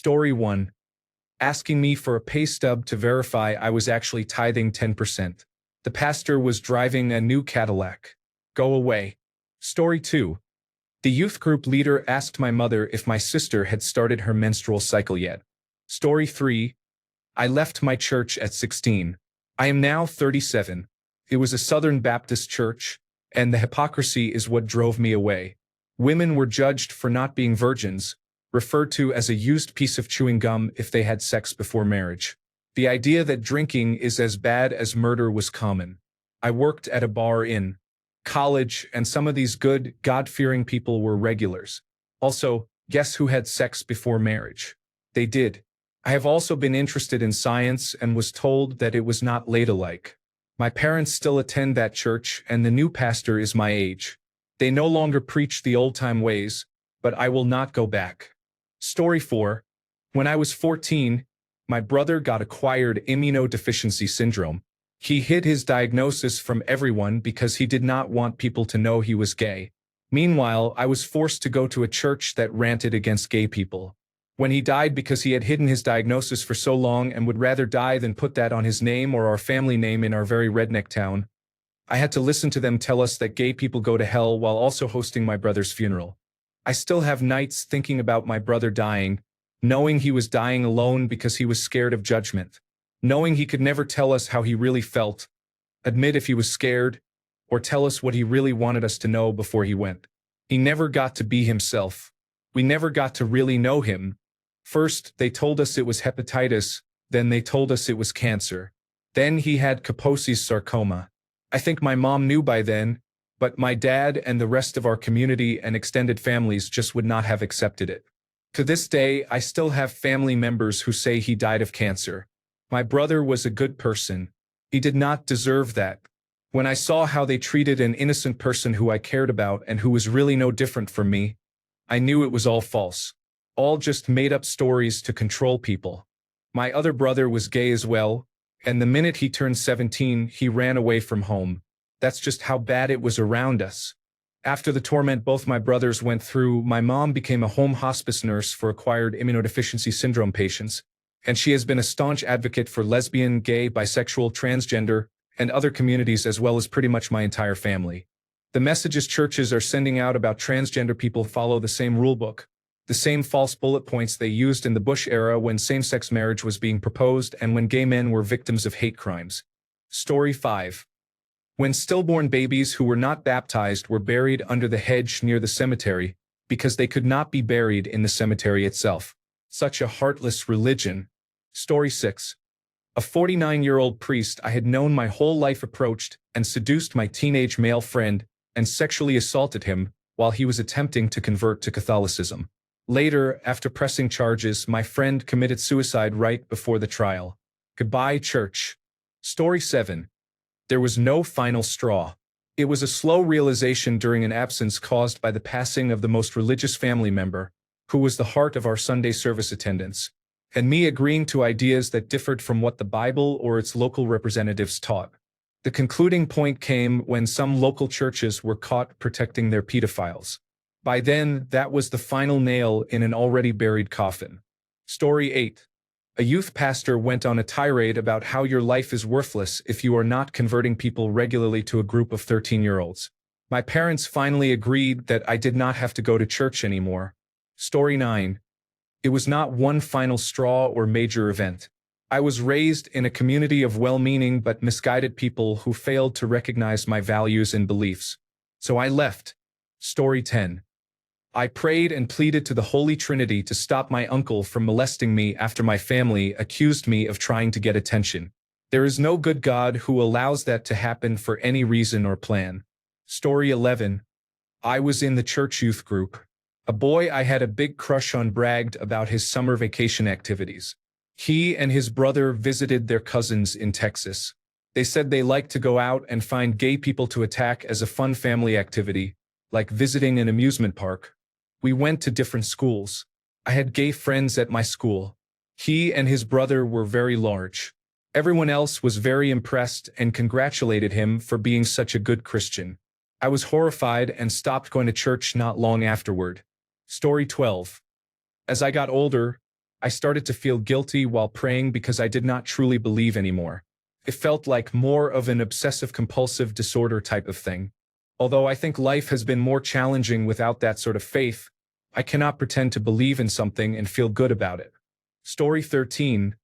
Story 1. Asking me for a pay stub to verify I was actually tithing 10%. The pastor was driving a new Cadillac. Go away. Story 2. The youth group leader asked my mother if my sister had started her menstrual cycle yet. Story 3. I left my church at 16. I am now 37. It was a Southern Baptist church, and the hypocrisy is what drove me away. Women were judged for not being virgins, referred to as a used piece of chewing gum if they had sex before marriage. The idea that drinking is as bad as murder was common. I worked at a bar in college, and some of these good, God-fearing people were regulars. Also, guess who had sex before marriage? They did. I have also been interested in science and was told that it was not ladylike. My parents still attend that church, and the new pastor is my age. They no longer preach the old-time ways, but I will not go back. Story 4. When I was 14, my brother got acquired immunodeficiency syndrome. He hid his diagnosis from everyone because he did not want people to know he was gay. Meanwhile, I was forced to go to a church that ranted against gay people. When he died because he had hidden his diagnosis for so long and would rather die than put that on his name or our family name in our very redneck town, I had to listen to them tell us that gay people go to hell while also hosting my brother's funeral. I still have nights thinking about my brother dying, knowing he was dying alone because he was scared of judgment, knowing he could never tell us how he really felt, admit if he was scared, or tell us what he really wanted us to know before he went. He never got to be himself. We never got to really know him. First, they told us it was hepatitis, then they told us it was cancer. Then he had Kaposi's sarcoma. I think my mom knew by then, but my dad and the rest of our community and extended families just would not have accepted it. To this day, I still have family members who say he died of cancer. My brother was a good person. He did not deserve that. When I saw how they treated an innocent person who I cared about and who was really no different from me, I knew it was all false. All just made-up stories to control people. My other brother was gay as well, and the minute he turned 17, he ran away from home. That's just how bad it was around us. After the torment both my brothers went through, my mom became a home hospice nurse for acquired immunodeficiency syndrome patients, and she has been a staunch advocate for lesbian, gay, bisexual, transgender, and other communities as well as pretty much my entire family. The messages churches are sending out about transgender people follow the same rulebook, the same false bullet points they used in the Bush era when same-sex marriage was being proposed and when gay men were victims of hate crimes. Story 5. When stillborn babies who were not baptized were buried under the hedge near the cemetery because they could not be buried in the cemetery itself. Such a heartless religion. Story 6. A 49-year-old priest I had known my whole life approached and seduced my teenage male friend and sexually assaulted him while he was attempting to convert to Catholicism. Later, after pressing charges, my friend committed suicide right before the trial. Goodbye, church. Story 7. There was no final straw. It was a slow realization during an absence caused by the passing of the most religious family member, who was the heart of our Sunday service attendance, and me agreeing to ideas that differed from what the Bible or its local representatives taught. The concluding point came when some local churches were caught protecting their pedophiles. By then, that was the final nail in an already buried coffin. Story 8. A youth pastor went on a tirade about how your life is worthless if you are not converting people regularly to a group of 13-year-olds. My parents finally agreed that I did not have to go to church anymore. Story 9. It was not one final straw or major event. I was raised in a community of well-meaning but misguided people who failed to recognize my values and beliefs. So I left. Story 10. I prayed and pleaded to the Holy Trinity to stop my uncle from molesting me after my family accused me of trying to get attention. There is no good God who allows that to happen for any reason or plan. Story 11. I was in the church youth group. A boy I had a big crush on bragged about his summer vacation activities. He and his brother visited their cousins in Texas. They said they liked to go out and find gay people to attack as a fun family activity, like visiting an amusement park. We went to different schools. I had gay friends at my school. He and his brother were very large. Everyone else was very impressed and congratulated him for being such a good Christian. I was horrified and stopped going to church not long afterward. Story 12. As I got older, I started to feel guilty while praying because I did not truly believe anymore. It felt like more of an obsessive-compulsive disorder type of thing. Although I think life has been more challenging without that sort of faith, I cannot pretend to believe in something and feel good about it. Story 13.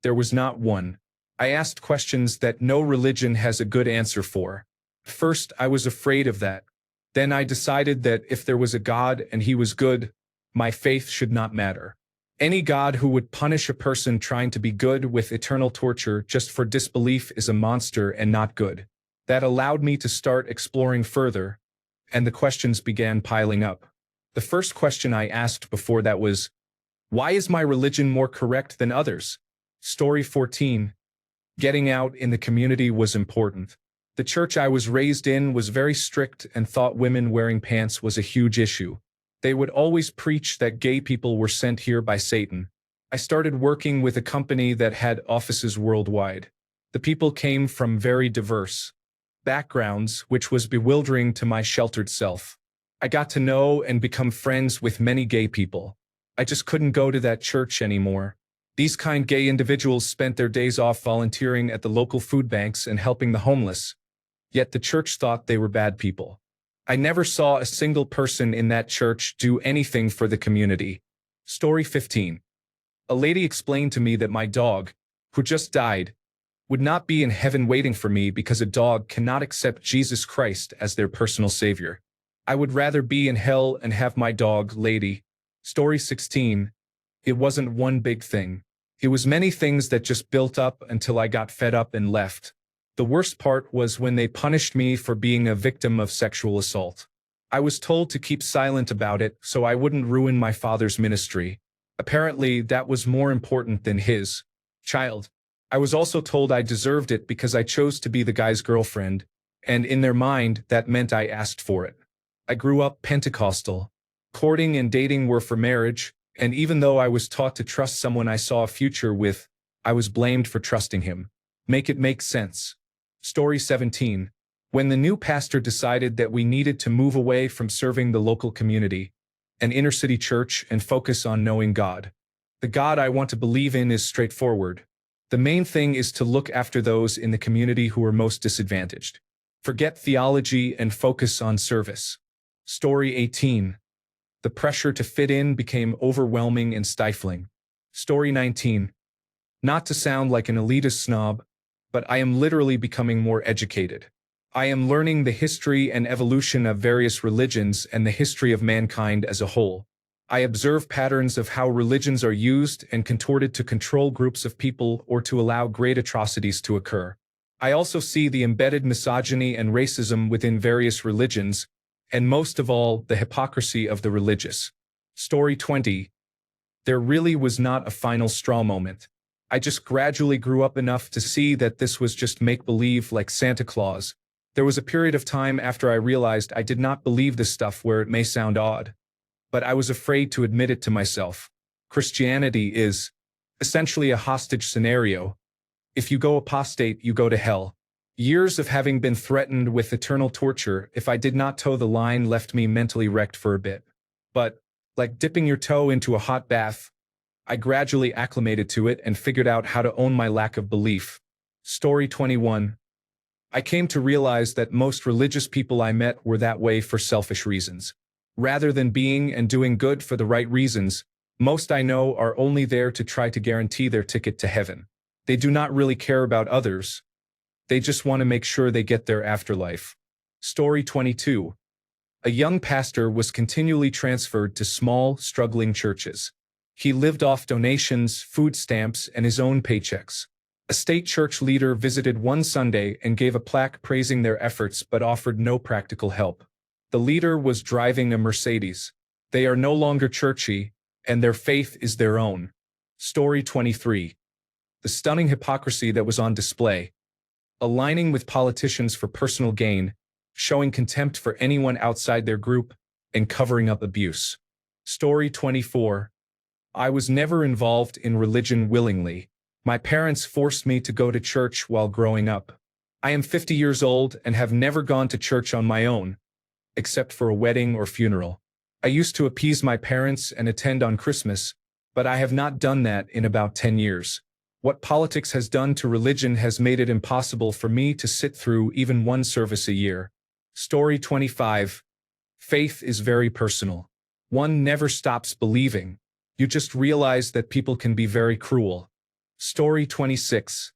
There was not one. I asked questions that no religion has a good answer for. First, I was afraid of that. Then I decided that if there was a God and he was good, my faith should not matter. Any God who would punish a person trying to be good with eternal torture just for disbelief is a monster and not good. That allowed me to start exploring further, and the questions began piling up. The first question I asked before that was, why is my religion more correct than others? Story 14. Getting out in the community was important. The church I was raised in was very strict and thought women wearing pants was a huge issue. They would always preach that gay people were sent here by Satan. I started working with a company that had offices worldwide. The people came from very diverse backgrounds, which was bewildering to my sheltered self. I got to know and become friends with many gay people. I just couldn't go to that church anymore. These kind gay individuals spent their days off volunteering at the local food banks and helping the homeless. Yet the church thought they were bad people. I never saw a single person in that church do anything for the community. Story 15. A lady explained to me that my dog, who just died, would not be in heaven waiting for me because a dog cannot accept Jesus Christ as their personal savior. I would rather be in hell and have my dog, lady. Story 16. It wasn't one big thing. It was many things that just built up until I got fed up and left. The worst part was when they punished me for being a victim of sexual assault. I was told to keep silent about it so I wouldn't ruin my father's ministry. Apparently, that was more important than his child. I was also told I deserved it because I chose to be the guy's girlfriend, and in their mind, that meant I asked for it. I grew up Pentecostal. Courting and dating were for marriage, and even though I was taught to trust someone I saw a future with, I was blamed for trusting him. Make it make sense. Story 17. When the new pastor decided that we needed to move away from serving the local community, an inner-city church, and focus on knowing God. The God I want to believe in is straightforward. The main thing is to look after those in the community who are most disadvantaged. Forget theology and focus on service. Story 18. The pressure to fit in became overwhelming and stifling. Story 19. Not to sound like an elitist snob, but I am literally becoming more educated. I am learning the history and evolution of various religions and the history of mankind as a whole. I observe patterns of how religions are used and contorted to control groups of people or to allow great atrocities to occur. I also see the embedded misogyny and racism within various religions, and most of all, the hypocrisy of the religious. Story 20. There really was not a final straw moment. I just gradually grew up enough to see that this was just make-believe like Santa Claus. There was a period of time after I realized I did not believe this stuff where it may sound odd, but I was afraid to admit it to myself. Christianity is essentially a hostage scenario. If you go apostate, you go to hell. Years of having been threatened with eternal torture if I did not toe the line left me mentally wrecked for a bit. But, like dipping your toe into a hot bath, I gradually acclimated to it and figured out how to own my lack of belief. Story 21. I came to realize that most religious people I met were that way for selfish reasons. Rather than being and doing good for the right reasons, most I know are only there to try to guarantee their ticket to heaven. They do not really care about others. They just want to make sure they get their afterlife. Story 22. A young pastor was continually transferred to small, struggling churches. He lived off donations, food stamps, and his own paychecks. A state church leader visited one Sunday and gave a plaque praising their efforts but offered no practical help. The leader was driving a Mercedes. They are no longer churchy, and their faith is their own. Story 23. The stunning hypocrisy that was on display. Aligning with politicians for personal gain, showing contempt for anyone outside their group, and covering up abuse. Story 24. I was never involved in religion willingly. My parents forced me to go to church while growing up. I am 50 years old and have never gone to church on my own, except for a wedding or funeral. I used to appease my parents and attend on Christmas, But I have not done that in about 10 years. What politics has done to religion has made it impossible for me to sit through even one service a year. Story 25. Faith is very personal. One never stops believing. You just realize that people can be very cruel. Story 26.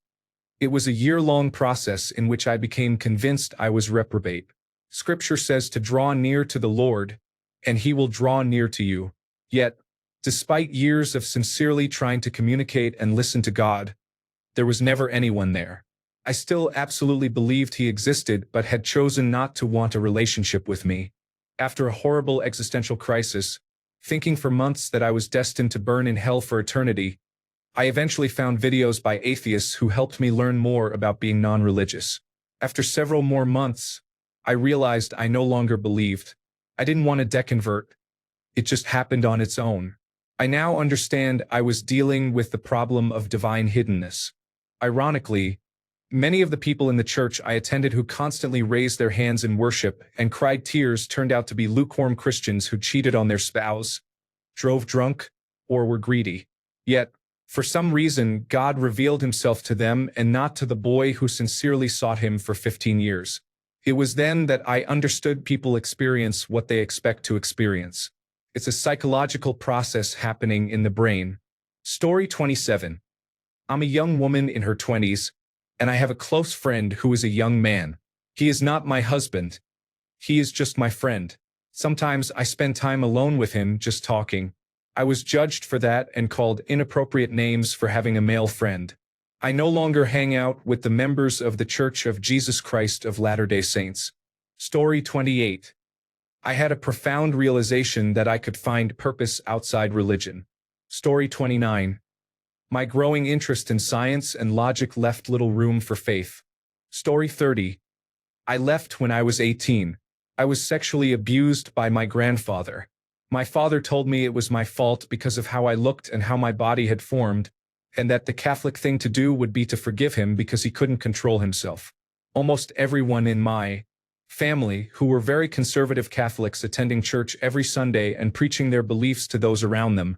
It was a year-long process in which I became convinced I was reprobate. Scripture says to draw near to the Lord, and he will draw near to you. Yet, despite years of sincerely trying to communicate and listen to God, there was never anyone there. I still absolutely believed he existed but had chosen not to want a relationship with me. After a horrible existential crisis, thinking for months that I was destined to burn in hell for eternity, I eventually found videos by atheists who helped me learn more about being non-religious. After several more months, I realized I no longer believed. I didn't want to deconvert. It just happened on its own. I now understand I was dealing with the problem of divine hiddenness. Ironically, many of the people in the church I attended who constantly raised their hands in worship and cried tears turned out to be lukewarm Christians who cheated on their spouse, drove drunk, or were greedy. Yet, for some reason, God revealed himself to them and not to the boy who sincerely sought him for 15 years. It was then that I understood people experience what they expect to experience. It's a psychological process happening in the brain. Story 27. I'm a young woman in her 20s, and I have a close friend who is a young man. He is not my husband. He is just my friend. Sometimes I spend time alone with him just talking. I was judged for that and called inappropriate names for having a male friend. I no longer hang out with the members of the Church of Jesus Christ of Latter-day Saints. Story 28. I had a profound realization that I could find purpose outside religion. Story 29. My growing interest in science and logic left little room for faith. Story 30. I left when I was 18. I was sexually abused by my grandfather. My father told me it was my fault because of how I looked and how my body had formed, and that the Catholic thing to do would be to forgive him because he couldn't control himself. Almost everyone in my family, who were very conservative Catholics attending church every Sunday and preaching their beliefs to those around them,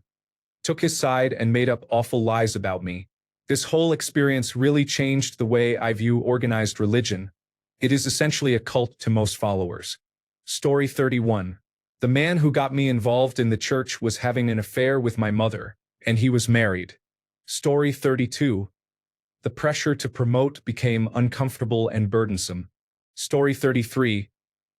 took his side and made up awful lies about me. This whole experience really changed the way I view organized religion. It is essentially a cult to most followers. Story 31. The man who got me involved in the church was having an affair with my mother, and he was married. Story 32. The pressure to promote became uncomfortable and burdensome. Story 33.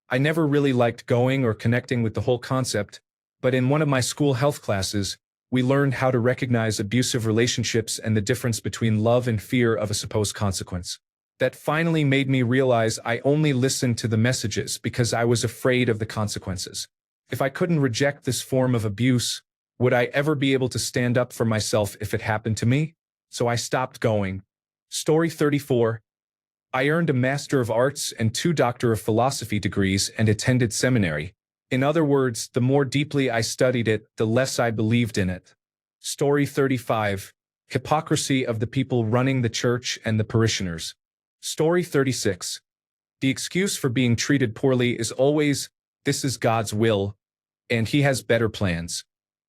I never really liked going or connecting with the whole concept, but in one of my school health classes, we learned how to recognize abusive relationships and the difference between love and fear of a supposed consequence. That finally made me realize I only listened to the messages because I was afraid of the consequences. If I couldn't reject this form of abuse, would I ever be able to stand up for myself if it happened to me? So I stopped going. Story 34. I earned a Master of Arts and 2 Doctor of Philosophy degrees and attended seminary. In other words, the more deeply I studied it, the less I believed in it. Story 35. Hypocrisy of the people running the church and the parishioners. Story 36. The excuse for being treated poorly is always, "This is God's will, and he has better plans."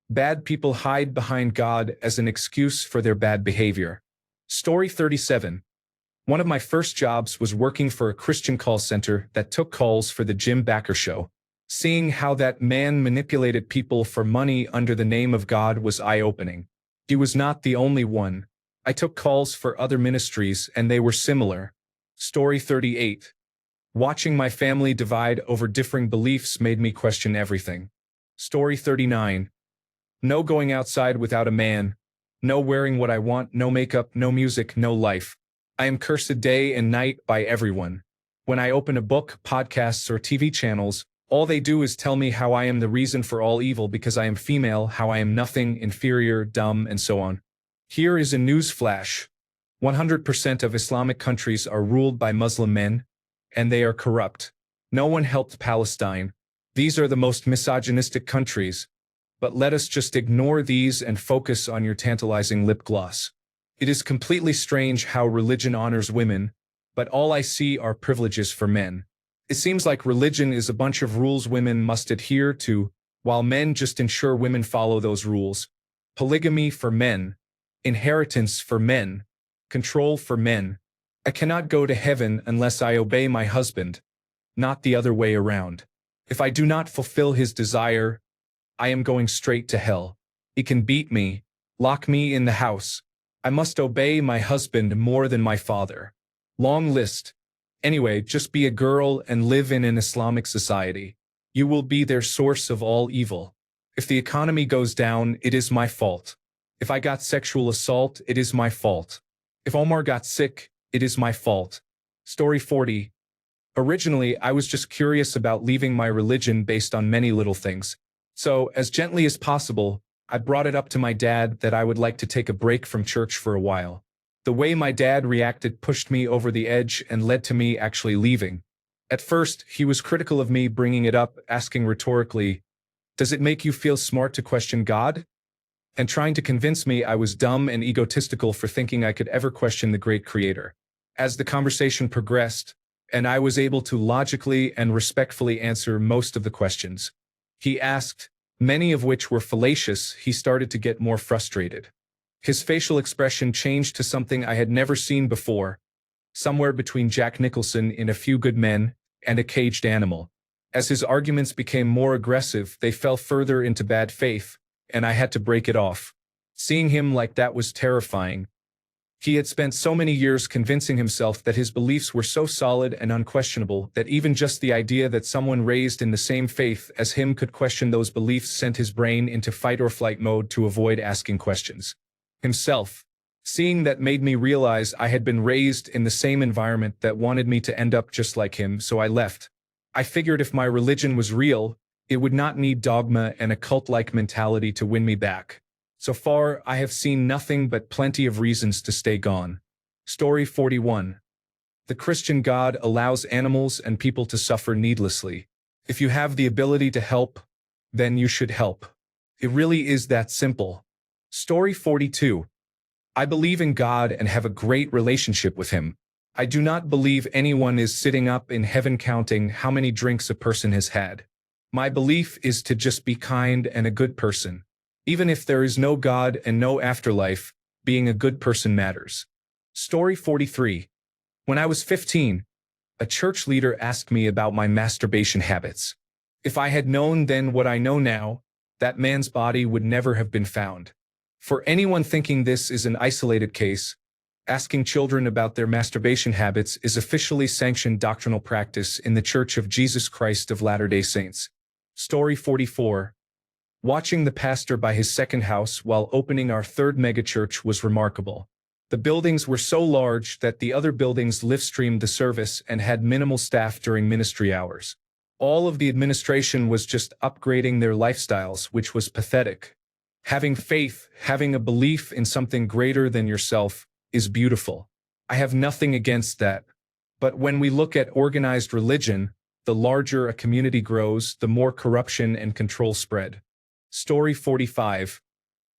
Bad people hide behind God as an excuse for their bad behavior. Story 37. One of my first jobs was working for a Christian call center that took calls for the Jim Bakker Show. Seeing how that man manipulated people for money under the name of God was eye-opening. He was not the only one. I took calls for other ministries and they were similar. Story 38. Watching my family divide over differing beliefs made me question everything. Story 39. No going outside without a man. No wearing what I want, no makeup, no music, no life. I am cursed day and night by everyone. When I open a book, podcasts, or TV channels, all they do is tell me how I am the reason for all evil because I am female, how I am nothing, inferior, dumb, and so on. Here is a news flash. 100% of Islamic countries are ruled by Muslim men, and they are corrupt. No one helped Palestine. These are the most misogynistic countries. But let us just ignore these and focus on your tantalizing lip gloss. It is completely strange how religion honors women, but all I see are privileges for men. It seems like religion is a bunch of rules women must adhere to, while men just ensure women follow those rules. polygamy for men, inheritance for men, control for men. I cannot go to heaven unless I obey my husband, not the other way around. If I do not fulfill his desire, I am going straight to hell. He can beat me, lock me in the house. I must obey my husband more than my father. Long list. Anyway, just be a girl and live in an Islamic society. You will be their source of all evil. If the economy goes down, it is my fault. If I got sexual assault, it is my fault. If Omar got sick, it is my fault. Story 40. Originally, I was just curious about leaving my religion based on many little things. So, as gently as possible, I brought it up to my dad that I would like to take a break from church for a while. The way my dad reacted pushed me over the edge and led to me actually leaving. At first, he was critical of me bringing it up, asking rhetorically, "Does it make you feel smart to question God?" And trying to convince me I was dumb and egotistical for thinking I could ever question the great creator. As the conversation progressed, and I was able to logically and respectfully answer most of the questions he asked, many of which were fallacious, he started to get more frustrated. His facial expression changed to something I had never seen before, somewhere between Jack Nicholson in A Few Good Men and a caged animal. As his arguments became more aggressive, they fell further into bad faith, and I had to break it off. Seeing him like that was terrifying. He had spent so many years convincing himself that his beliefs were so solid and unquestionable that even just the idea that someone raised in the same faith as him could question those beliefs sent his brain into fight-or-flight mode to avoid asking questions. Himself. Seeing that made me realize I had been raised in the same environment that wanted me to end up just like him, so I left. I figured if my religion was real, it would not need dogma and a cult-like mentality to win me back. So far, I have seen nothing but plenty of reasons to stay gone. Story 41. The Christian God allows animals and people to suffer needlessly. If you have the ability to help, then you should help. It really is that simple. Story 42. I believe in God and have a great relationship with Him. I do not believe anyone is sitting up in heaven counting how many drinks a person has had. My belief is to just be kind and a good person. Even if there is no God and no afterlife, being a good person matters. Story 43. When I was 15, a church leader asked me about my masturbation habits. If I had known then what I know now, that man's body would never have been found. For anyone thinking this is an isolated case, asking children about their masturbation habits is officially sanctioned doctrinal practice in the Church of Jesus Christ of Latter-day Saints. Story 44. Watching the pastor buy his second house while opening our third megachurch was remarkable. The buildings were so large that the other buildings live-streamed the service and had minimal staff during ministry hours. All of the administration was just upgrading their lifestyles, which was pathetic. Having faith, having a belief in something greater than yourself, is beautiful. I have nothing against that. But when we look at organized religion, the larger a community grows, the more corruption and control spread. Story 45.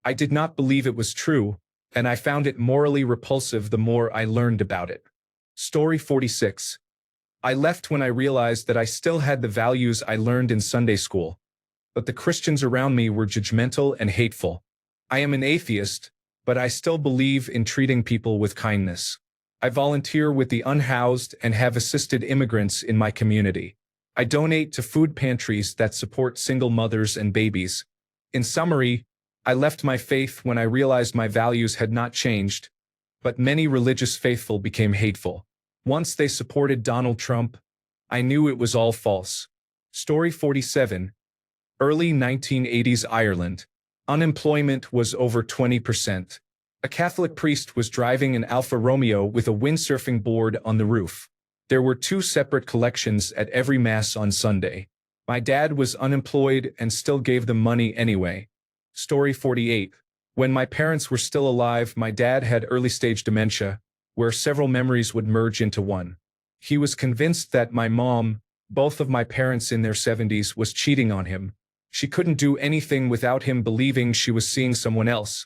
I did not believe it was true, and I found it morally repulsive the more I learned about it. Story 46. I left when I realized that I still had the values I learned in Sunday school, but the Christians around me were judgmental and hateful. I am an atheist, but I still believe in treating people with kindness. I volunteer with the unhoused and have assisted immigrants in my community. I donate to food pantries that support single mothers and babies. In summary, I left my faith when I realized my values had not changed, but many religious faithful became hateful. Once they supported Donald Trump, I knew it was all false. Story 47. Early 1980s Ireland. Unemployment was over 20%. A Catholic priest was driving an Alfa Romeo with a windsurfing board on the roof. There were 2 separate collections at every Mass on Sunday. My dad was unemployed and still gave them money anyway. Story 48. When my parents were still alive, my dad had early-stage dementia, where several memories would merge into one. He was convinced that my mom, both of my parents in their 70s, was cheating on him. She couldn't do anything without him believing she was seeing someone else,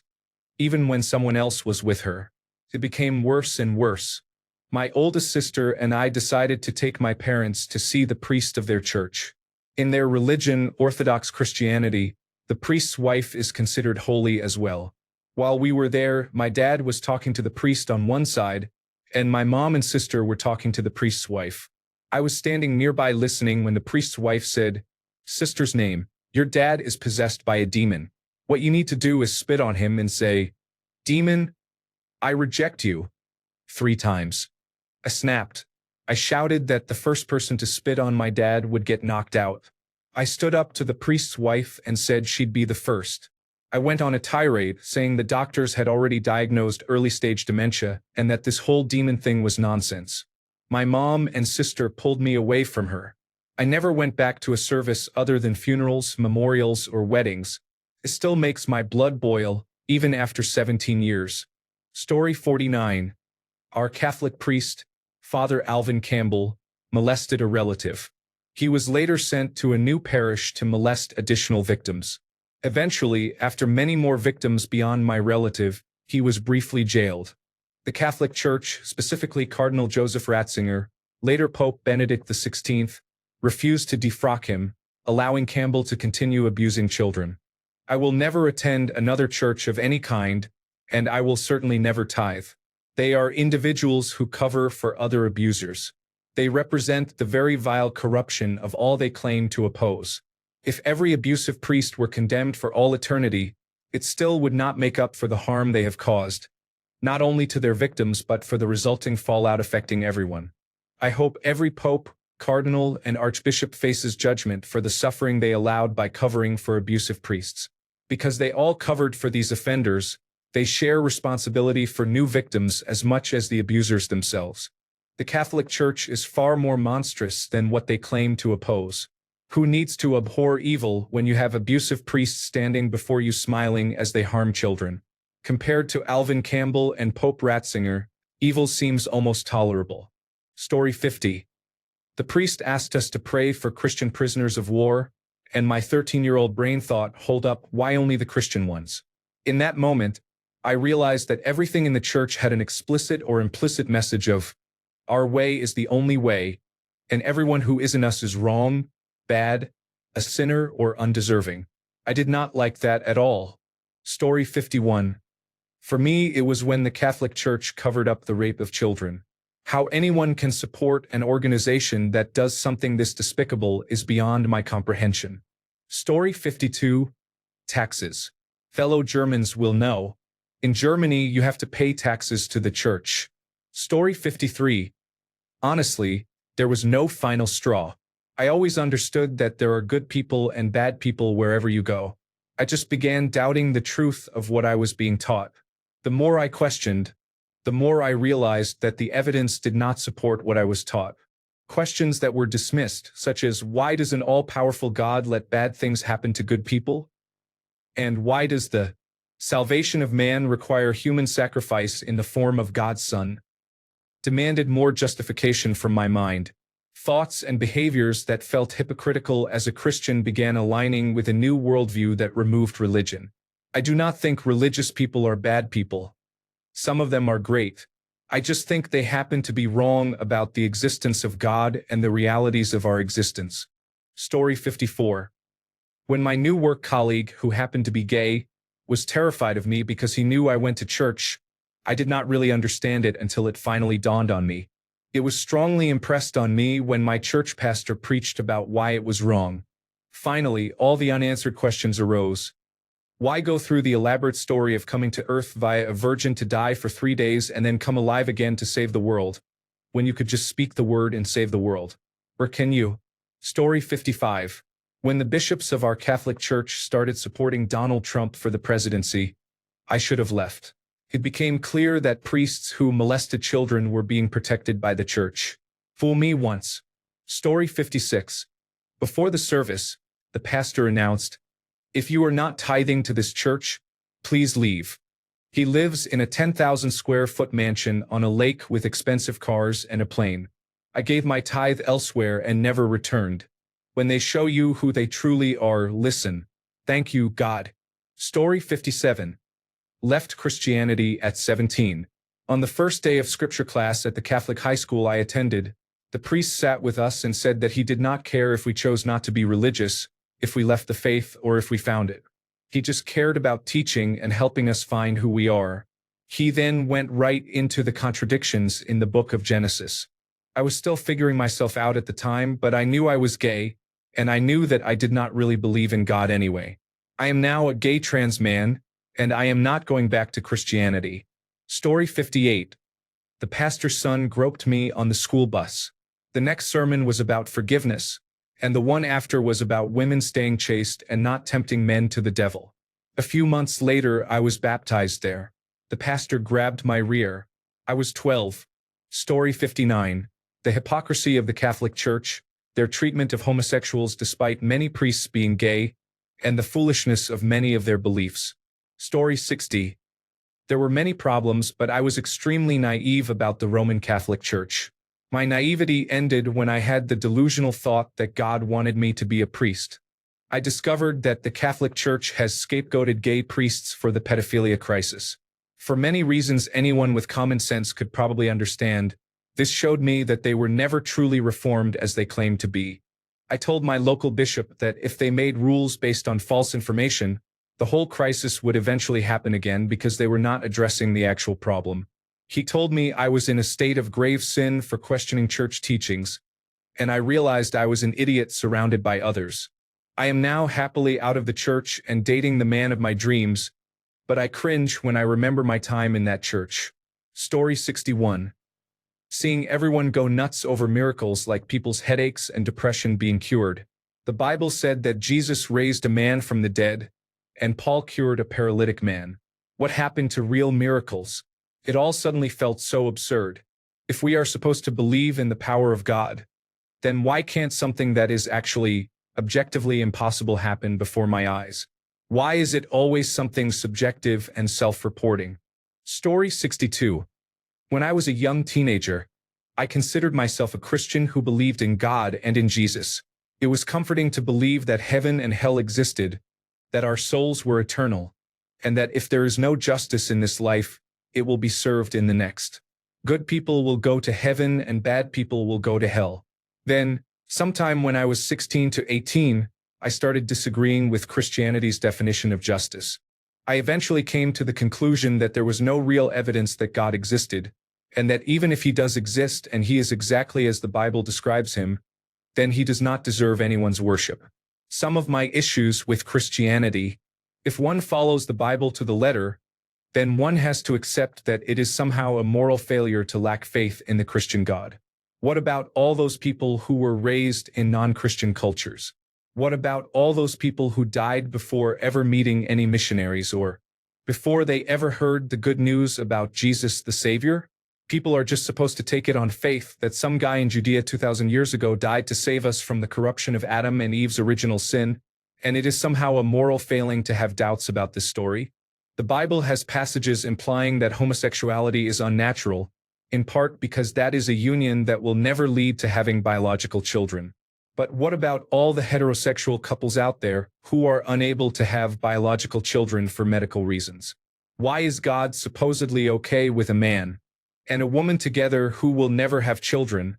even when someone else was with her. It became worse and worse. My oldest sister and I decided to take my parents to see the priest of their church. In their religion, Orthodox Christianity, The priest's wife is considered holy as well. While we were there, my dad was talking to the priest on one side, and my mom and sister were talking to the priest's wife. I was standing nearby listening when the priest's wife said, "Sister's name, your dad is possessed by a demon. What you need to do is spit on him and say, 'Demon, I reject you,' 3 times. I snapped. I shouted that the first person to spit on my dad would get knocked out. I stood up to the priest's wife and said she'd be the first. I went on a tirade saying the doctors had already diagnosed early-stage dementia and that this whole demon thing was nonsense. My mom and sister pulled me away from her. I never went back to a service other than funerals, memorials, or weddings. It still makes my blood boil, even after 17 years. Story 49. Our Catholic priest, Father Alvin Campbell, molested a relative. He was later sent to a new parish to molest additional victims. Eventually, after many more victims beyond my relative, he was briefly jailed. The Catholic Church, specifically Cardinal Joseph Ratzinger, later Pope Benedict XVI, refused to defrock him, allowing Campbell to continue abusing children. I will never attend another church of any kind, and I will certainly never tithe. They are individuals who cover for other abusers. They represent the very vile corruption of all they claim to oppose. If every abusive priest were condemned for all eternity, it still would not make up for the harm they have caused, not only to their victims but for the resulting fallout affecting everyone. I hope every pope, cardinal, and archbishop faces judgment for the suffering they allowed by covering for abusive priests. Because they all covered for these offenders, they share responsibility for new victims as much as the abusers themselves. The Catholic Church is far more monstrous than what they claim to oppose. Who needs to abhor evil when you have abusive priests standing before you smiling as they harm children? Compared to Alvin Campbell and Pope Ratzinger, evil seems almost tolerable. Story 50. The priest asked us to pray for Christian prisoners of war, and my 13-year-old brain thought, hold up, why only the Christian ones? In that moment, I realized that everything in the church had an explicit or implicit message of, our way is the only way, and everyone who isn't us is wrong, bad, a sinner, or undeserving. I did not like that at all. Story 51. For me, it was when the Catholic Church covered up the rape of children. How anyone can support an organization that does something this despicable is beyond my comprehension. Story 52. Taxes. Fellow Germans will know. In Germany, you have to pay taxes to the church. Story 53. Honestly, there was no final straw. I always understood that there are good people and bad people wherever you go. I just began doubting the truth of what I was being taught. The more I questioned, the more I realized that the evidence did not support what I was taught. Questions that were dismissed, such as why does an all-powerful God let bad things happen to good people? And why does the salvation of man require human sacrifice in the form of God's Son? Demanded more justification from my mind. Thoughts and behaviors that felt hypocritical as a Christian began aligning with a new worldview that removed religion. I do not think religious people are bad people. Some of them are great. I just think they happen to be wrong about the existence of God and the realities of our existence. Story 54. When my new work colleague, who happened to be gay, was terrified of me because he knew I went to church, I did not really understand it until it finally dawned on me. It was strongly impressed on me when my church pastor preached about why it was wrong. Finally, all the unanswered questions arose. Why go through the elaborate story of coming to earth via a virgin to die for 3 days and then come alive again to save the world, when you could just speak the word and save the world? Or can you? Story 55. When the bishops of our Catholic Church started supporting Donald Trump for the presidency, I should have left. It became clear that priests who molested children were being protected by the church. Fool me once. Story 56. Before the service, the pastor announced, if you are not tithing to this church, please leave. He lives in a 10,000 square foot mansion on a lake with expensive cars and a plane. I gave my tithe elsewhere and never returned. When they show you who they truly are, listen. Thank you, God. Story 57. Left Christianity at 17. On the first day of scripture class at the Catholic high school I attended, the priest sat with us and said that he did not care if we chose not to be religious, if we left the faith, or if we found it. He just cared about teaching and helping us find who we are. He then went right into the contradictions in the book of Genesis. I was still figuring myself out at the time, but I knew I was gay, and I knew that I did not really believe in God anyway. I am now a gay trans man, and I am not going back to Christianity. Story 58. The pastor's son groped me on the school bus. The next sermon was about forgiveness, and the one after was about women staying chaste and not tempting men to the devil. A few months later, I was baptized there. The pastor grabbed my rear. I was 12. Story 59. The hypocrisy of the Catholic Church, their treatment of homosexuals despite many priests being gay, and the foolishness of many of their beliefs. Story 60. There were many problems, but I was extremely naive about the Roman Catholic Church. My naivety ended when I had the delusional thought that God wanted me to be a priest. I discovered that the Catholic Church has scapegoated gay priests for the pedophilia crisis. For many reasons anyone with common sense could probably understand, this showed me that they were never truly reformed as they claimed to be. I told my local bishop that if they made rules based on false information, the whole crisis would eventually happen again because they were not addressing the actual problem. He told me I was in a state of grave sin for questioning church teachings, and I realized I was an idiot surrounded by others. I am now happily out of the church and dating the man of my dreams, but I cringe when I remember my time in that church. Story 61. Seeing everyone go nuts over miracles like people's headaches and depression being cured. The Bible said that Jesus raised a man from the dead, and Paul cured a paralytic man. What happened to real miracles? It all suddenly felt so absurd. If we are supposed to believe in the power of God, then why can't something that is actually objectively impossible happen before my eyes? Why is it always something subjective and self-reporting? Story 62. When I was a young teenager, I considered myself a Christian who believed in God and in Jesus. It was comforting to believe that heaven and hell existed, that our souls were eternal, and that if there is no justice in this life, it will be served in the next. Good people will go to heaven and bad people will go to hell. Then, sometime when I was 16 to 18, I started disagreeing with Christianity's definition of justice. I eventually came to the conclusion that there was no real evidence that God existed, and that even if he does exist and he is exactly as the Bible describes him, then he does not deserve anyone's worship. Some of my issues with Christianity: if one follows the Bible to the letter, then one has to accept that it is somehow a moral failure to lack faith in the Christian God. What about all those people who were raised in non-Christian cultures? What about all those people who died before ever meeting any missionaries or before they ever heard the good news about Jesus the Savior? People are just supposed to take it on faith that some guy in Judea 2,000 years ago died to save us from the corruption of Adam and Eve's original sin, and it is somehow a moral failing to have doubts about this story. The Bible has passages implying that homosexuality is unnatural, in part because that is a union that will never lead to having biological children. But what about all the heterosexual couples out there who are unable to have biological children for medical reasons? Why is God supposedly okay with a man and a woman together who will never have children,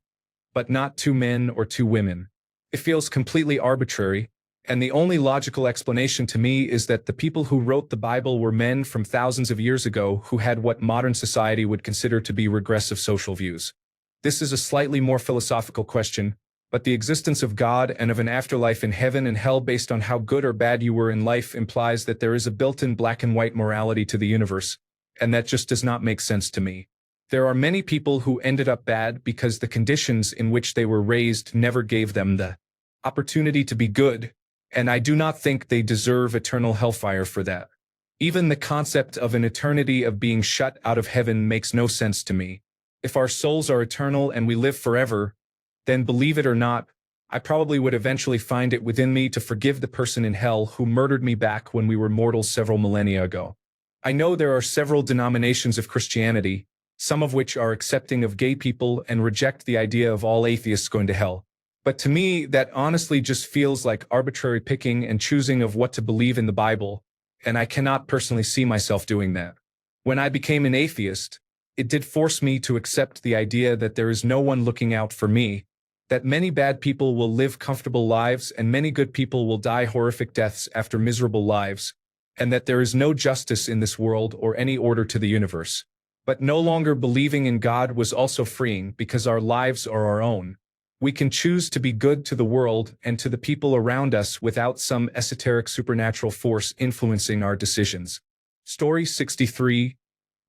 but not two men or two women? It feels completely arbitrary, and the only logical explanation to me is that the people who wrote the Bible were men from thousands of years ago who had what modern society would consider to be regressive social views. This is a slightly more philosophical question, but the existence of God and of an afterlife in heaven and hell based on how good or bad you were in life implies that there is a built-in black and white morality to the universe, and that just does not make sense to me. There are many people who ended up bad because the conditions in which they were raised never gave them the opportunity to be good, and I do not think they deserve eternal hellfire for that. Even the concept of an eternity of being shut out of heaven makes no sense to me. If our souls are eternal and we live forever, then believe it or not, I probably would eventually find it within me to forgive the person in hell who murdered me back when we were mortals several millennia ago. I know there are several denominations of Christianity, some of which are accepting of gay people and reject the idea of all atheists going to hell. But to me, that honestly just feels like arbitrary picking and choosing of what to believe in the Bible, and I cannot personally see myself doing that. When I became an atheist, it did force me to accept the idea that there is no one looking out for me, that many bad people will live comfortable lives and many good people will die horrific deaths after miserable lives, and that there is no justice in this world or any order to the universe. But no longer believing in God was also freeing because our lives are our own. We can choose to be good to the world and to the people around us without some esoteric supernatural force influencing our decisions. Story 63,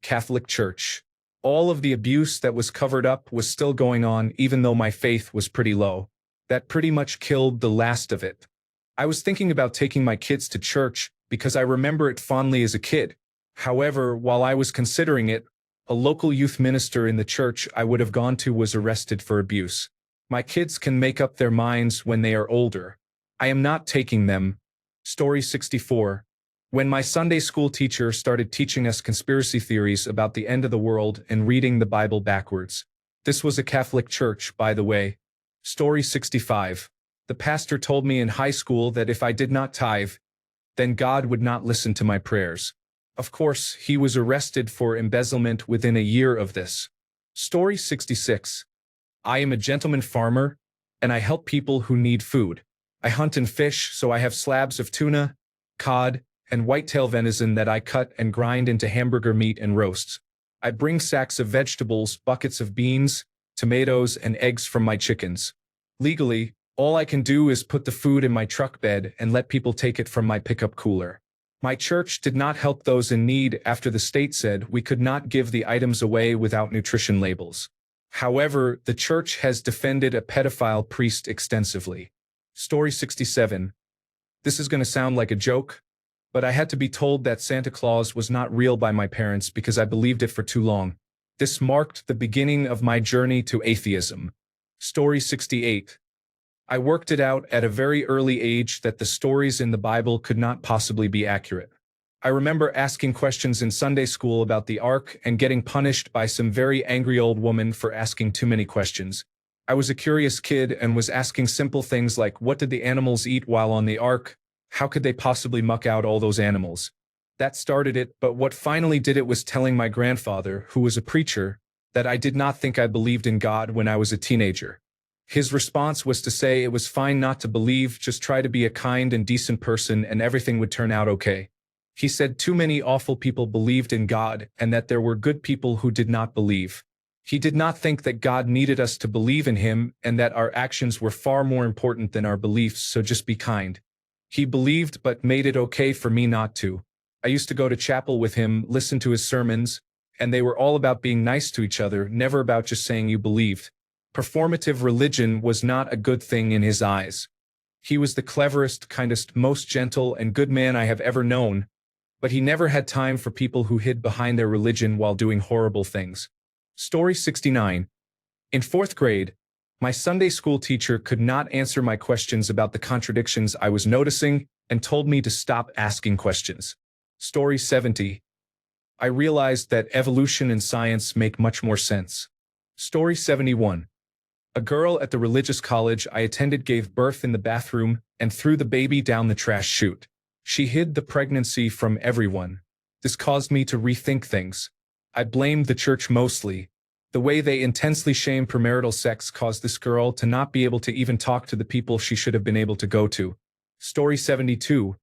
Catholic Church. All of the abuse that was covered up was still going on even though my faith was pretty low. That pretty much killed the last of it. I was thinking about taking my kids to church because I remember it fondly as a kid. However, while I was considering it, a local youth minister in the church I would have gone to was arrested for abuse. My kids can make up their minds when they are older. I am not taking them. Story 64. When my Sunday school teacher started teaching us conspiracy theories about the end of the world and reading the Bible backwards. This was a Catholic church, by the way. Story 65. The pastor told me in high school that if I did not tithe, then God would not listen to my prayers. Of course, he was arrested for embezzlement within a year of this. Story 66. I am a gentleman farmer, and I help people who need food. I hunt and fish, so I have slabs of tuna, cod, and whitetail venison that I cut and grind into hamburger meat and roasts. I bring sacks of vegetables, buckets of beans, tomatoes, and eggs from my chickens. Legally, all I can do is put the food in my truck bed and let people take it from my pickup cooler. My church did not help those in need after the state said we could not give the items away without nutrition labels. However, the church has defended a pedophile priest extensively. Story 67. This is going to sound like a joke, but I had to be told that Santa Claus was not real by my parents because I believed it for too long. This marked the beginning of my journey to atheism. Story 68. I worked it out at a very early age that the stories in the Bible could not possibly be accurate. I remember asking questions in Sunday school about the Ark and getting punished by some very angry old woman for asking too many questions. I was a curious kid and was asking simple things like, what did the animals eat while on the Ark? How could they possibly muck out all those animals? That started it, but what finally did it was telling my grandfather, who was a preacher, that I did not think I believed in God when I was a teenager. His response was to say it was fine not to believe, just try to be a kind and decent person and everything would turn out okay. He said too many awful people believed in God and that there were good people who did not believe. He did not think that God needed us to believe in him and that our actions were far more important than our beliefs, so just be kind. He believed but made it okay for me not to. I used to go to chapel with him, listen to his sermons, and they were all about being nice to each other, never about just saying you believed. Performative religion was not a good thing in his eyes. He was the cleverest, kindest, most gentle and good man I have ever known, but he never had time for people who hid behind their religion while doing horrible things. Story 69. In 4th grade, my Sunday school teacher could not answer my questions about the contradictions I was noticing and told me to stop asking questions. Story 70. I realized that evolution and science make much more sense. Story 71. A girl at the religious college I attended gave birth in the bathroom and threw the baby down the trash chute. She hid the pregnancy from everyone. This caused me to rethink things. I blamed the church mostly. The way they intensely shame premarital sex caused this girl to not be able to even talk to the people she should have been able to go to. Story 72.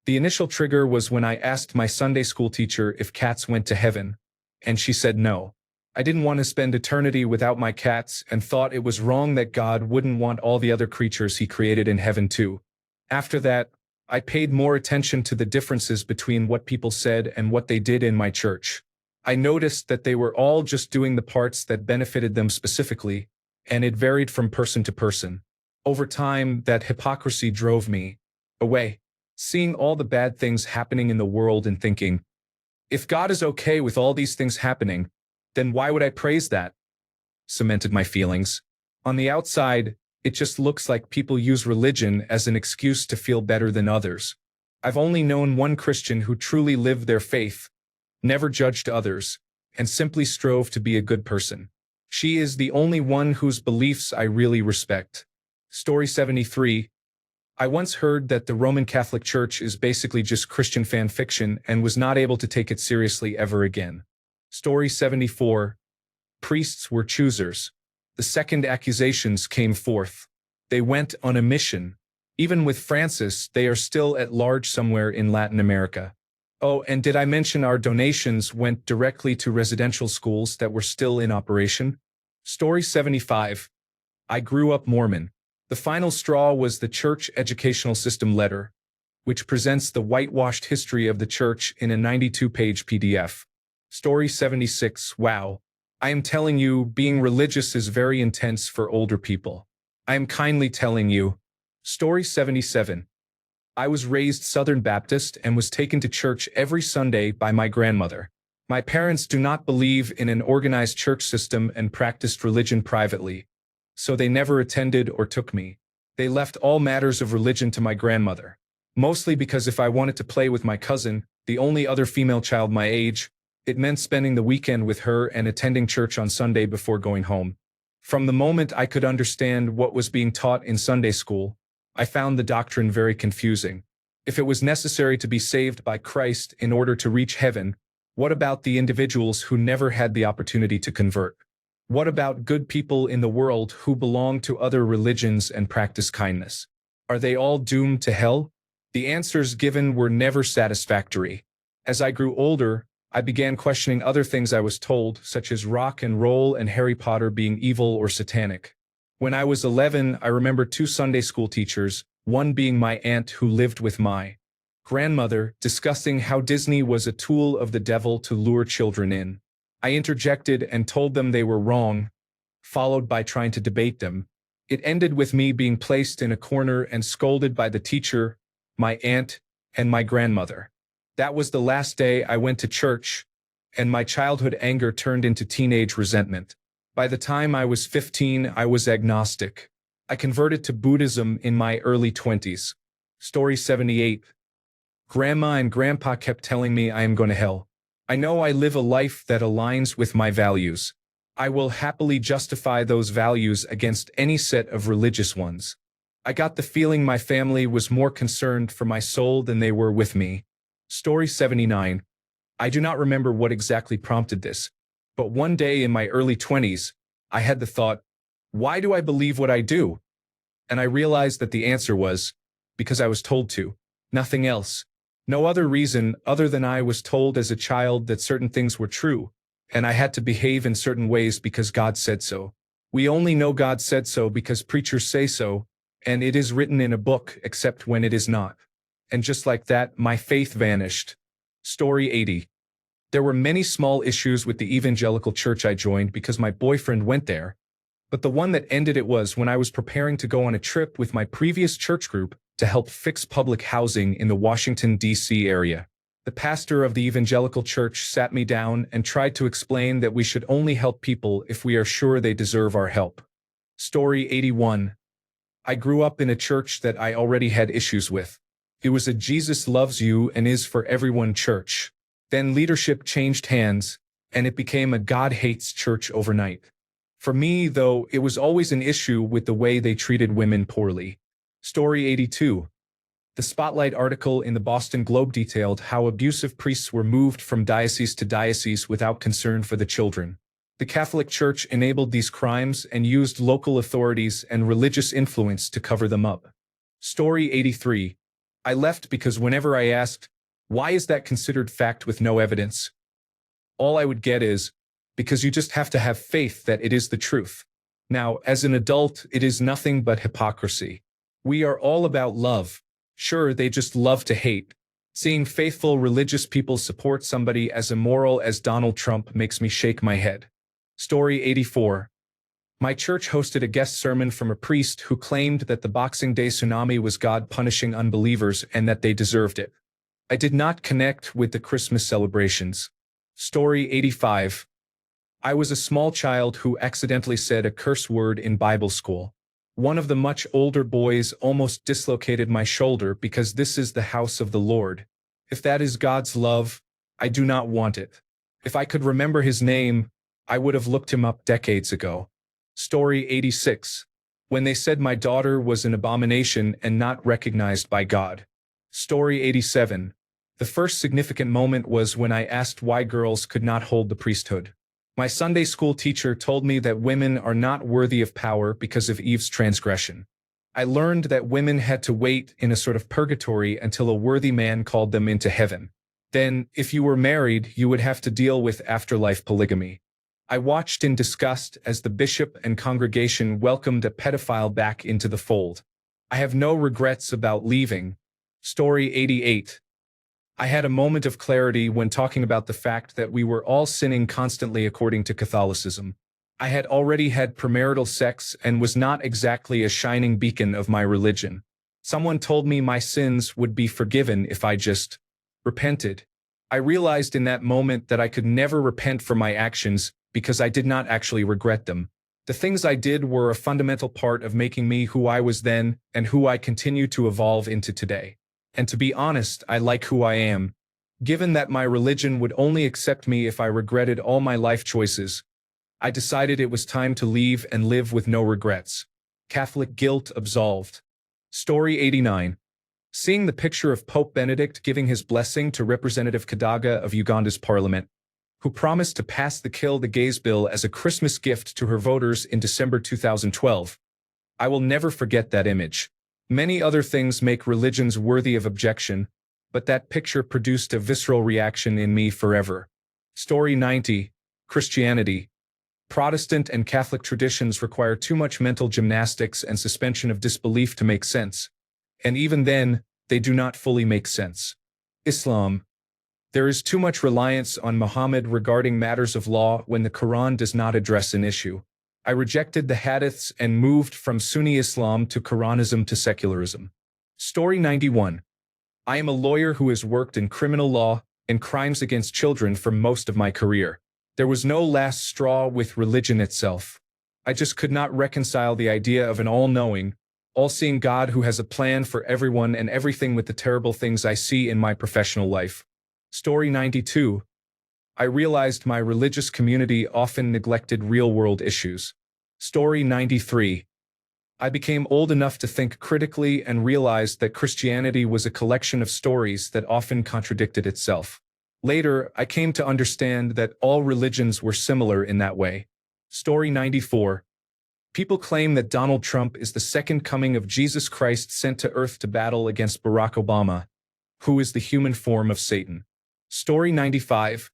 The initial trigger was when I asked my Sunday school teacher if cats went to heaven, and she said no. I didn't want to spend eternity without my cats and thought it was wrong that God wouldn't want all the other creatures he created in heaven too. After that, I paid more attention to the differences between what people said and what they did in my church. I noticed that they were all just doing the parts that benefited them specifically, and it varied from person to person. Over time, that hypocrisy drove me away, seeing all the bad things happening in the world and thinking, if God is okay with all these things happening, then why would I praise that? Cemented my feelings. On the outside, it just looks like people use religion as an excuse to feel better than others. I've only known one Christian who truly lived their faith, never judged others, and simply strove to be a good person. She is the only one whose beliefs I really respect. Story 73. I once heard that the Roman Catholic Church is basically just Christian fan fiction and was not able to take it seriously ever again. Story 74. Priests were choosers. The second accusations came forth. They went on a mission. Even with Francis, they are still at large somewhere in Latin America. Oh, and did I mention our donations went directly to residential schools that were still in operation? Story 75. I grew up Mormon. The final straw was the Church Educational System letter, which presents the whitewashed history of the church in a 92-page PDF. Story 76. Wow. I am telling you, being religious is very intense for older people. I am kindly telling you. Story 77. I was raised Southern Baptist and was taken to church every Sunday by my grandmother. My parents do not believe in an organized church system and practiced religion privately, so they never attended or took me. They left all matters of religion to my grandmother, mostly because if I wanted to play with my cousin, the only other female child my age, it meant spending the weekend with her and attending church on Sunday before going home. From the moment I could understand what was being taught in Sunday school, I found the doctrine very confusing. If it was necessary to be saved by Christ in order to reach heaven, what about the individuals who never had the opportunity to convert? What about good people in the world who belong to other religions and practice kindness? Are they all doomed to hell? The answers given were never satisfactory. As I grew older, I began questioning other things I was told, such as rock and roll and Harry Potter being evil or satanic. When I was 11, I remember two Sunday school teachers, one being my aunt who lived with my grandmother, discussing how Disney was a tool of the devil to lure children in. I interjected and told them they were wrong, followed by trying to debate them. It ended with me being placed in a corner and scolded by the teacher, my aunt, and my grandmother. That was the last day I went to church, and my childhood anger turned into teenage resentment. By the time I was 15, I was agnostic. I converted to Buddhism in my early 20s. Story 78. Grandma and Grandpa kept telling me I am going to hell. I know I live a life that aligns with my values. I will happily justify those values against any set of religious ones. I got the feeling my family was more concerned for my soul than they were with me. Story 79. I do not remember what exactly prompted this, but one day in my early 20s, I had the thought, why do I believe what I do? And I realized that the answer was, because I was told to. Nothing else. No other reason other than I was told as a child that certain things were true, and I had to behave in certain ways because God said so. We only know God said so because preachers say so, and it is written in a book except when it is not. And just like that, my faith vanished. Story 80. There were many small issues with the evangelical church I joined because my boyfriend went there, but the one that ended it was when I was preparing to go on a trip with my previous church group to help fix public housing in the Washington, D.C. area. The pastor of the evangelical church sat me down and tried to explain that we should only help people if we are sure they deserve our help. Story 81. I grew up in a church that I already had issues with. It was a Jesus loves you and is for everyone church. Then leadership changed hands, and it became a God hates church overnight. For me, though, it was always an issue with the way they treated women poorly. Story 82. The Spotlight article in the Boston Globe detailed how abusive priests were moved from diocese to diocese without concern for the children. The Catholic Church enabled these crimes and used local authorities and religious influence to cover them up. Story 83. I left because whenever I asked, why is that considered fact with no evidence? All I would get is, because you just have to have faith that it is the truth. Now, as an adult, it is nothing but hypocrisy. We are all about love. Sure, they just love to hate. Seeing faithful religious people support somebody as immoral as Donald Trump makes me shake my head. Story 84. My church hosted a guest sermon from a priest who claimed that the Boxing Day tsunami was God punishing unbelievers and that they deserved it. I did not connect with the Christmas celebrations. Story 85. I was a small child who accidentally said a curse word in Bible school. One of the much older boys almost dislocated my shoulder because this is the house of the Lord. If that is God's love, I do not want it. If I could remember his name, I would have looked him up decades ago. Story 86. When they said my daughter was an abomination and not recognized by God. Story 87. The first significant moment was when I asked why girls could not hold the priesthood. My Sunday school teacher told me that women are not worthy of power because of Eve's transgression. I learned that women had to wait in a sort of purgatory until a worthy man called them into heaven. Then, if you were married, you would have to deal with afterlife polygamy. I watched in disgust as the bishop and congregation welcomed a pedophile back into the fold. I have no regrets about leaving. Story 88. I had a moment of clarity when talking about the fact that we were all sinning constantly according to Catholicism. I had already had premarital sex and was not exactly a shining beacon of my religion. Someone told me my sins would be forgiven if I just repented. I realized in that moment that I could never repent for my actions because I did not actually regret them. The things I did were a fundamental part of making me who I was then and who I continue to evolve into today. And to be honest, I like who I am. Given that my religion would only accept me if I regretted all my life choices, I decided it was time to leave and live with no regrets. Catholic guilt absolved. Story 89. Seeing the picture of Pope Benedict giving his blessing to Representative Kadaga of Uganda's parliament, who promised to pass the Kill the Gays bill as a Christmas gift to her voters in December 2012. I will never forget that image. Many other things make religions worthy of objection, but that picture produced a visceral reaction in me forever. Story 90. Christianity. Protestant and Catholic traditions require too much mental gymnastics and suspension of disbelief to make sense. And even then, they do not fully make sense. Islam. There is too much reliance on Muhammad regarding matters of law when the Quran does not address an issue. I rejected the hadiths and moved from Sunni Islam to Quranism to secularism. Story 91. I am a lawyer who has worked in criminal law and crimes against children for most of my career. There was no last straw with religion itself. I just could not reconcile the idea of an all-knowing, all-seeing God who has a plan for everyone and everything with the terrible things I see in my professional life. Story 92. I realized my religious community often neglected real-world issues. Story 93. I became old enough to think critically and realized that Christianity was a collection of stories that often contradicted itself. Later, I came to understand that all religions were similar in that way. Story 94. People claim that Donald Trump is the second coming of Jesus Christ sent to earth to battle against Barack Obama, who is the human form of Satan. Story 95.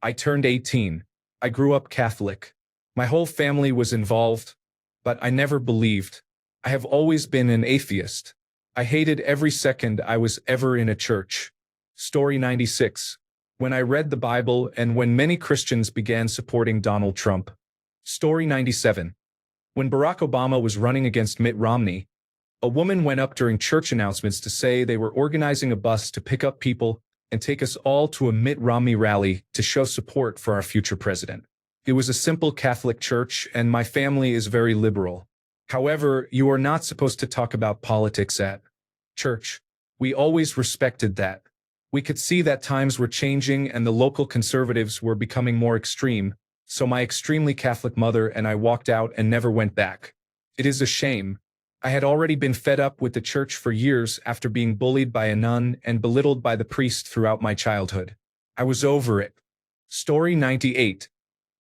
I turned 18. I grew up Catholic. My whole family was involved, but I never believed. I have always been an atheist. I hated every second I was ever in a church. Story 96. When I read the Bible and when many Christians began supporting Donald Trump. Story 97. When Barack Obama was running against Mitt Romney, a woman went up during church announcements to say they were organizing a bus to pick up people and take us all to a Mitt Romney rally to show support for our future president. It was a simple Catholic church, and my family is very liberal. However, you are not supposed to talk about politics at church. We always respected that. We could see that times were changing and the local conservatives were becoming more extreme, so my extremely Catholic mother and I walked out and never went back. It is a shame. I had already been fed up with the church for years after being bullied by a nun and belittled by the priest throughout my childhood. I was over it. Story 98.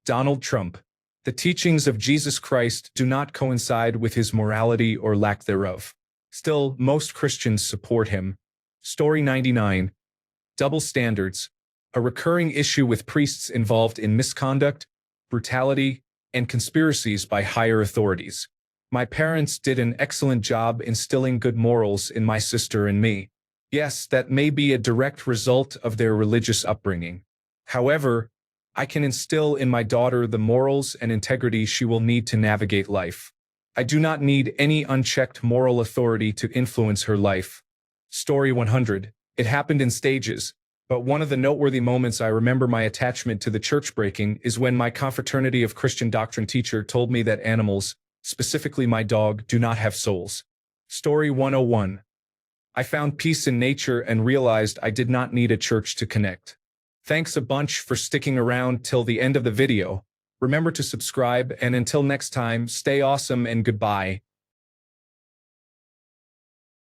Donald Trump. The teachings of Jesus Christ do not coincide with his morality or lack thereof. Still, most Christians support him. Story 99. Double standards. A recurring issue with priests involved in misconduct, brutality, and conspiracies by higher authorities. My parents did an excellent job instilling good morals in my sister and me. Yes, that may be a direct result of their religious upbringing. However, I can instill in my daughter the morals and integrity she will need to navigate life. I do not need any unchecked moral authority to influence her life. Story 100. It happened in stages, but one of the noteworthy moments I remember my attachment to the church breaking is when my confraternity of Christian doctrine teacher told me that animals, specifically my dog, do not have souls. Story 101. I found peace in nature and realized I did not need a church to connect. Thanks a bunch for sticking around till the end of the video. Remember to subscribe, and until next time, stay awesome and goodbye.